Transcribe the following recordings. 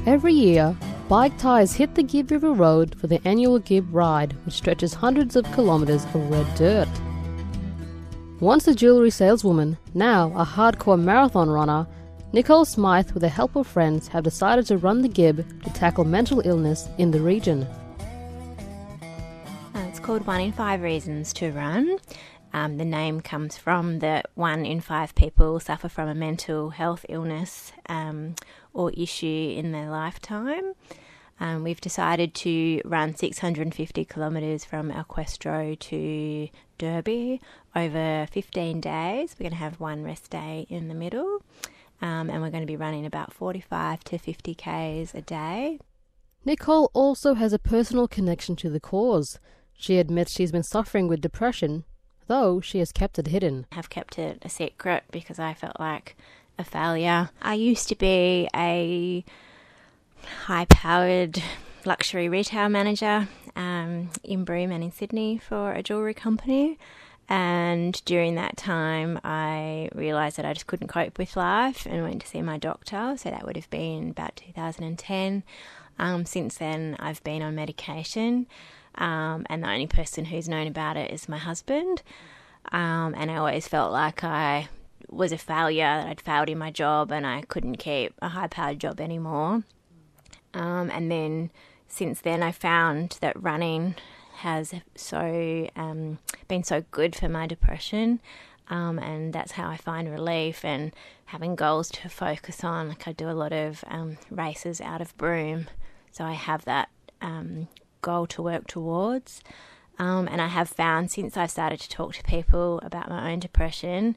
Every year, bike ties hit the Gibb River Road for the annual Gibb Ride, which stretches hundreds of kilometres of red dirt. Once a jewellery saleswoman, now a hardcore marathon runner, Nicole Smyth, with the help of friends, have decided to run the Gibb to tackle mental illness in the region. It's called 1in5ReasonsToRun. The name comes from that 1 in 5 people suffer from a mental health illness or issue in their lifetime. We've decided to run 650 kilometres from Alquestro to Derby over 15 days. We're going to have one rest day in the middle, and we're going to be running about 45 to 50 Ks a day. Nicole also has a personal connection to the cause. She admits she's been suffering with depression, though she has kept it hidden. I've kept it a secret because I felt like a failure. I used to be a high-powered luxury retail manager in Broome and in Sydney for a jewellery company, and during that time I realised that I just couldn't cope with life and went to see my doctor. So that would have been about 2010. Since then I've been on medication, and the only person who's known about it is my husband, and I always felt like I was a failure, that I'd failed in my job and I couldn't keep a high-powered job anymore. And then since then I found that running has been so good for my depression, and that's how I find relief and having goals to focus on. Like I do a lot of races out of Broome, so I have that goal to work towards. And I have found since I've started to talk to people about my own depression,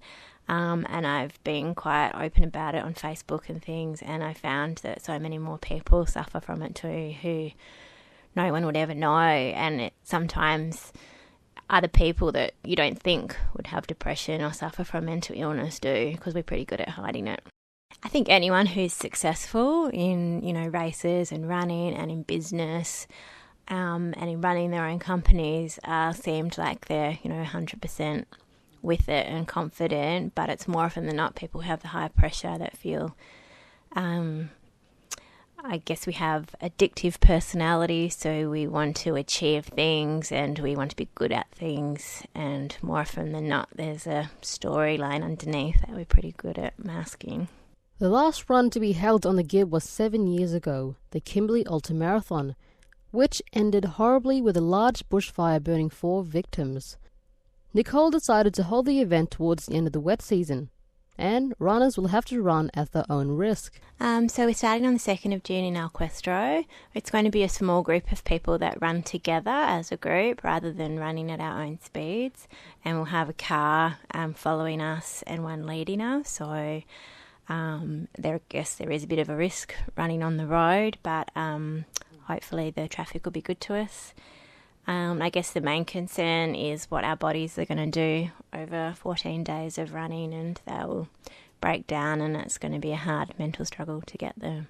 and I've been quite open about it on Facebook and things, and I found that so many more people suffer from it too, who no one would ever know, and sometimes other people that you don't think would have depression or suffer from mental illness do, because we're pretty good at hiding it. I think anyone who's successful in, races and running and in business, and in running their own companies, seemed like they're, 100% with it and confident, but it's more often than not people who have the high pressure that feel, I guess we have addictive personality, so we want to achieve things and we want to be good at things, and more often than not there's a storyline underneath that we're pretty good at masking. The last run to be held on the Gibb was 7 years ago, the Kimberley Ultramarathon, which ended horribly with a large bushfire burning 4 victims. Nicole decided to hold the event towards the end of the wet season, and runners will have to run at their own risk. So we're starting on the 2nd of June in Alquestro. It's going to be a small group of people that run together as a group rather than running at our own speeds, and we'll have a car following us and one leading us. So I guess there is a bit of a risk running on the road, but hopefully the traffic will be good to us. I guess the main concern is what our bodies are going to do over 14 days of running, and they'll break down and it's going to be a hard mental struggle to get there.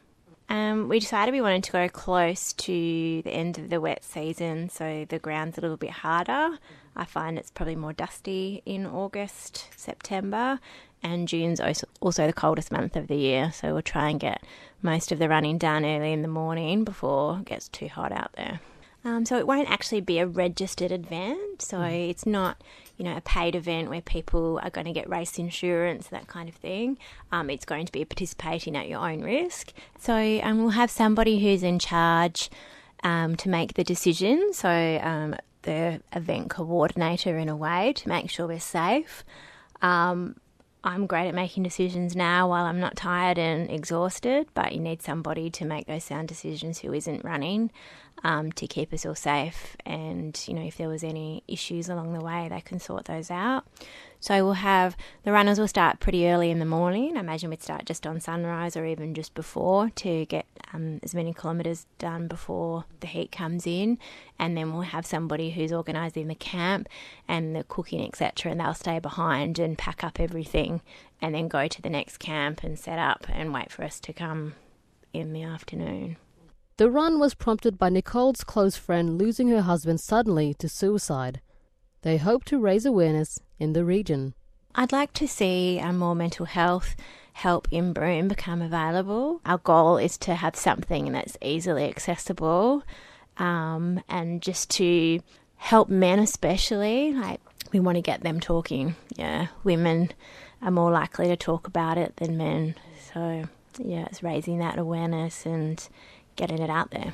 We decided we wanted to go close to the end of the wet season, so the ground's a little bit harder. I find it's probably more dusty in August, September, and June's also the coldest month of the year, so we'll try and get most of the running done early in the morning before it gets too hot out there. So it won't actually be a registered event, so it's not, a paid event where people are going to get race insurance, that kind of thing. It's going to be participating at your own risk. So we'll have somebody who's in charge to make the decision, so the event coordinator in a way, to make sure we're safe. I'm great at making decisions now while I'm not tired and exhausted, but you need somebody to make those sound decisions who isn't running, to keep us all safe, and if there was any issues along the way they can sort those out. So the runners will start pretty early in the morning. I imagine we'd start just on sunrise or even just before, to get as many kilometres done before the heat comes in, and then we'll have somebody who's organising the camp and the cooking, etc., and they'll stay behind and pack up everything and then go to the next camp and set up and wait for us to come in the afternoon. The run was prompted by Nicole's close friend losing her husband suddenly to suicide. They hope to raise awareness in the region. I'd like to see more mental health help in Broome become available. Our goal is to have something that's easily accessible, and just to help men especially. Like, we want to get them talking. Yeah, women are more likely to talk about it than men. So, yeah, it's raising that awareness and getting it out there.